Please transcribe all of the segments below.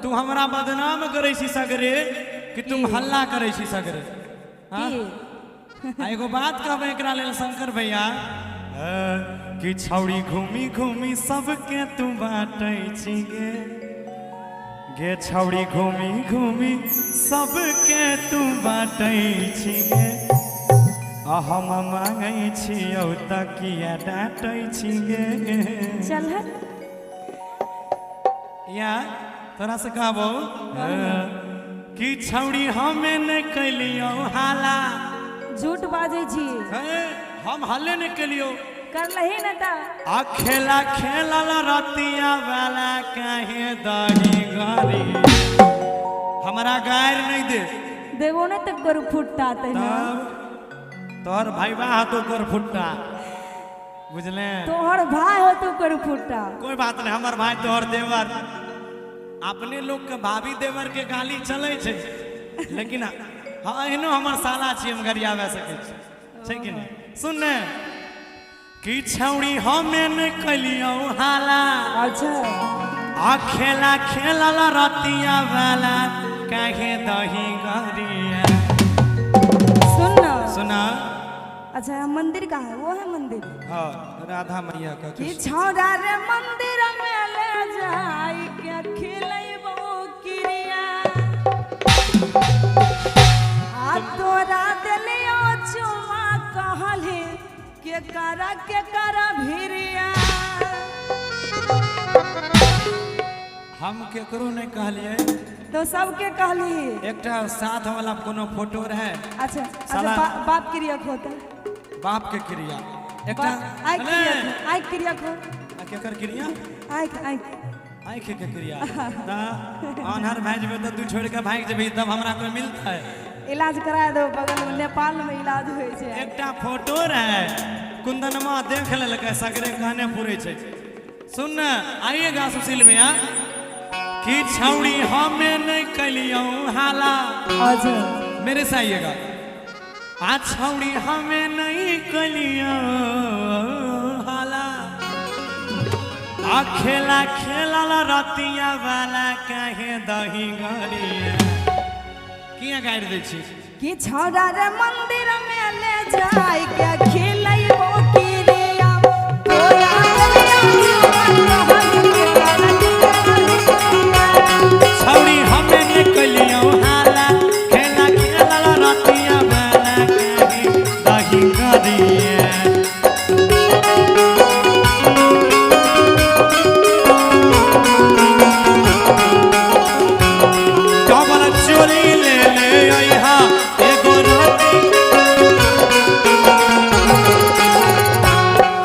तू हमरा बदनाम करे छी सगरे कि तुम हल्ला करे छी सगरे। एगो बात कहबे एकरा लेल शंकर भैया कि छौड़ी घूमी घूमी सबके तू बाटै छी गे छौड़ी घूमी घूमी सबके तू बाटै छी गे हम मांगै छियौ त किया डांटै छी गे। चल या तोरा से कहबो कि छौड़ी हमें नहीं कलियो हाला। झूठ बाजे छी हम हल्ले नहीं कलियो कर लही न ता आ खेला खेला रतिया वाला काहे दही गरी हमरा गायर नहीं दे देवो ने तक कर फुटता ते तोहर भाई बा तो कर फुटता बुझले तोहर भाई हो तो कर फुटता कोई बात नहीं हमार भाई तोहर देवर अपने लोग के भाभी देवर के गाली चले छे लेकिन हाँ एहनो हमर साला छी हम गरियावे सके छै कि नहीं। सुन ने कि छौड़ी हमें नहीं कलियो हाला। अच्छा आ खेला खेला रतिया वाला काहे दही गरिया। सुना अच्छा मंदिर कहाँ है? वो है मंदिर हाँ राधा मैया का कि छौड़ा रे मंदिर में ले जाई के खिलैबो किरिया आ तोरा देलियो चुमा कहली के करा भिरिया। हम केकरो नहीं कहलिए तो सबके कहली एक साथ वाला कोनो फोटो रहे। अच्छा अच्छा बाप क्रिया खोता बाप के क्रिया एक आई क्रिया खो केकर क्रिया आई के क्रिया अनहर भाई जब तो तू छोड़ के भाग जेबी तब हमरा कोई मिलता है। इलाज करा दो बगल में नेपाल में इलाज होय छै। एकटा फोटो रहे कुंदनमा देख लेलकै सगरे कहने पूरे छै। सुन आइएगा सुशील भैया कि छौड़ी हमें नहीं कलियो हाला। अच्छा मेरे से आइएगा आ छौड़ी हमें नहीं कलियो हाला आ खेला खेला रतिया वाला काहे दही गरिया किया गाड़ दे छी कि छौड़ा रे मंदिर में ले जाई के खिलैबो किरिया तोरा छौड़ी हमें नहीं कलियो हाला खेला खेला रतिया वाला काहे दही गरिया। चोरी ले ले आइहा एगो राती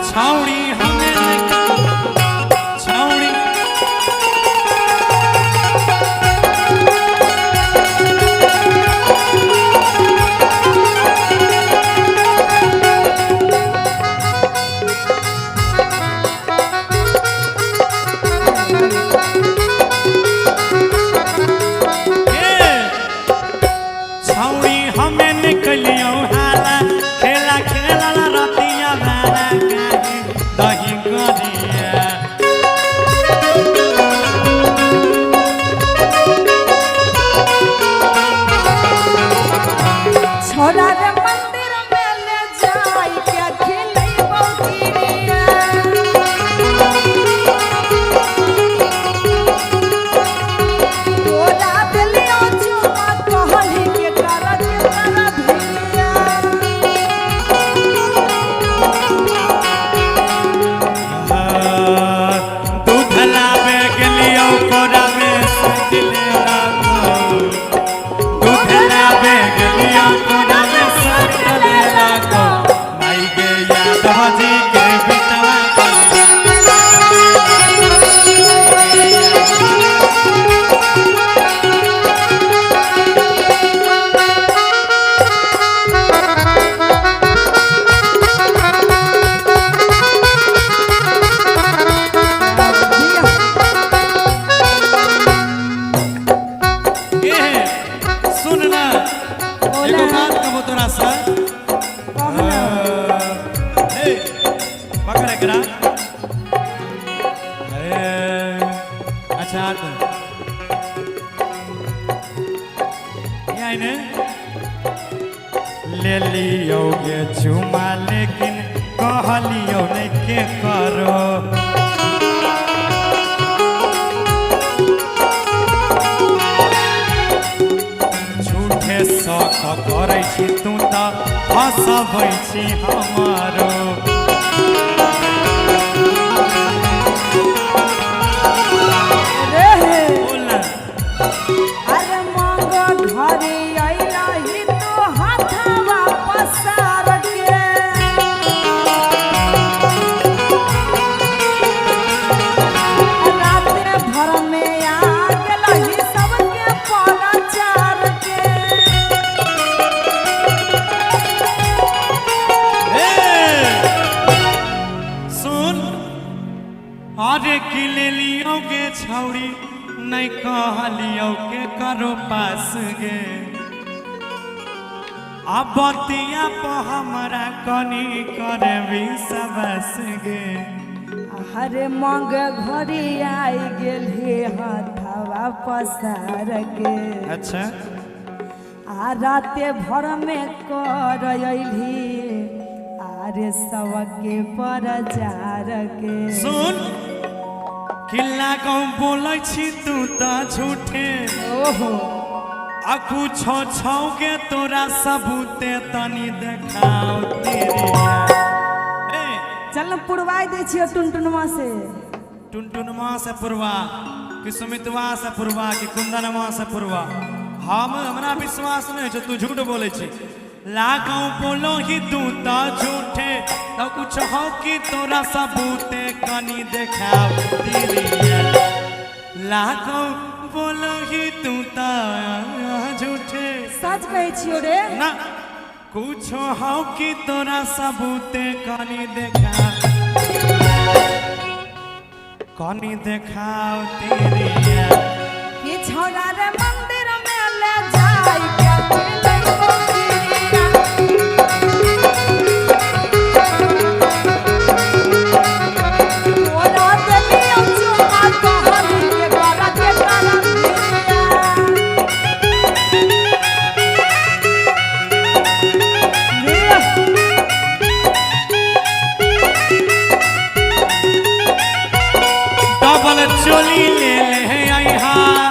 छौड़ी हमें छौड़ी छौड़ी हमें निकलियो हाला खेला खेला रतिया वाला काहे दही गरिया। छौड़ा रे मंदिर में ले जाई के खिलैबो किरिया तोरा देलियो चुमा कहली के करा भिरिया। दूध लावे गेलियो कोरा में सज लेला दूध लावे गेलियो कोरा में सज लेला को माई गे याद हजी के बिटवा अच्छा लाइन ले लियोगे चुमा लेकिन कहलियो नहीं के करो झूठे शौक करै छी तू तऽ हँसबै छी हमारो अरे मांग घरे आइला ही तो हाथवा पसार के रात भर में आ गेला ही सबके परचार के सुन अरे कि ले लियोगे छौड़ी नहीं कहलियो के करो पास गे अब बतिया पर हमरा कनी करे विश्वास गे हरे मांग घरे आई गेल हे हाथवा पसार के अच्छा आ राते भर में कर अइली आरे सबके परचार के सुन किल्ला गाँव बोलै छी तू तऽ झूठे ओहो आ कुछो छौगे तोरा सबूते तनी देखाओ तेरे चल पुरवाई दे छियो टुनटुनवा से टुनटुनमा से पुरवा कि सुमितवा से पुरवा कि कुंदनवा से पुरवा हमरा विश्वास नहीं है तू झूठ बोले छी लागाऊ बोलो ही तू तो झूठे तो कुछ हो कि तोरा सबूते कनी देखाओ तेरिया लागाऊ बोलो ही तू तो झूठे सच कहे छियो रे ना कुछ हो कि तोरा सबूते कनी देखाओ तेरिया ये छोरा रे मंदिर में ले जाई क्या खेले चोली ले ले आई हाँ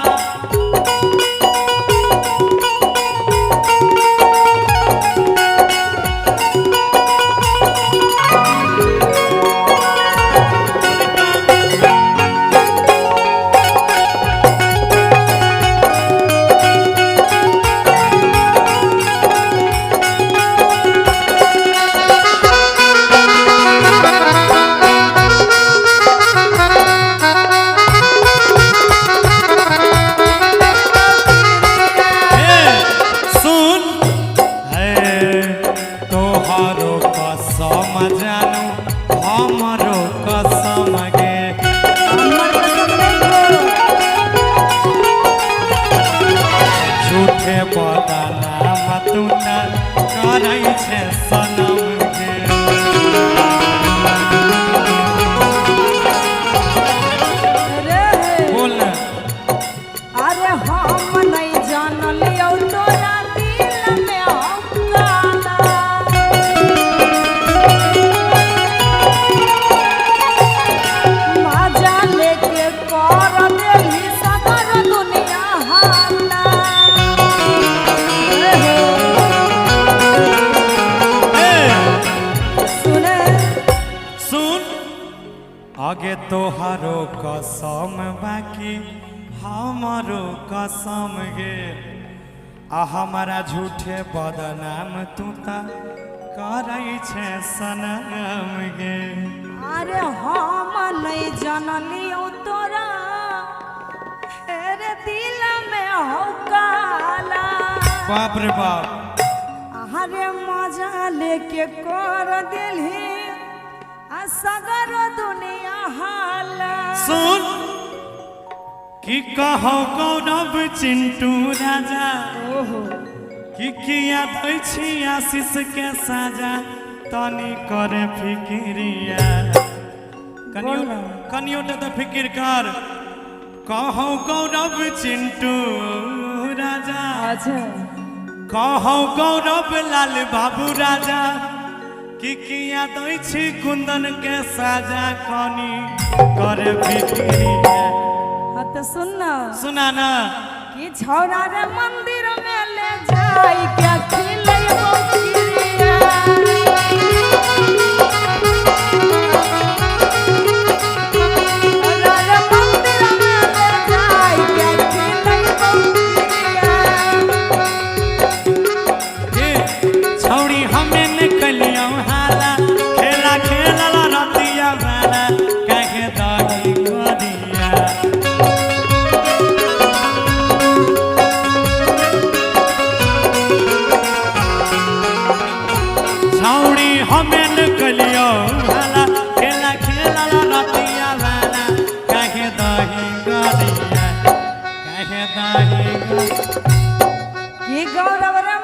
आगे तोहारो कसम बाकी हमारो कसम गे आ हमारा झूठे बदनाम तू ता करै छे सनम गे अरे हम नहीं जानलियो तोरा तेरे दिल में हो काला बाप रे बाप अरे मजा लेके कर दिलही सगर दुनिया हाला सुन कि कहो गौरव चिंटू राजा ओहो कि किया दै छी आशीष के साजा तनी करे फिकिरिया कनियो तो फिकिर कर कहो गौरव चिंटू राजा अच्छा कहो गौरव लाल बाबू राजा कि किया दै छी कुंदन के साजा कनी कर बिक्री हाँ तो सुन ना सुना ना कि छौरा रे मंदिर में ले जाई क्या खिलै बकिरिया छौरा रे मंदिर में ले जाई क्या खिलै बकिरिया ए छौड़ी हमें निकलियो हाला खेला खेला रतिया वाला कहे दाई गरिया छौड़ी हमें निकलियो हाला खेला खेला रतिया वाला कहे दाई गरिया कहे दाई कि गौरव रे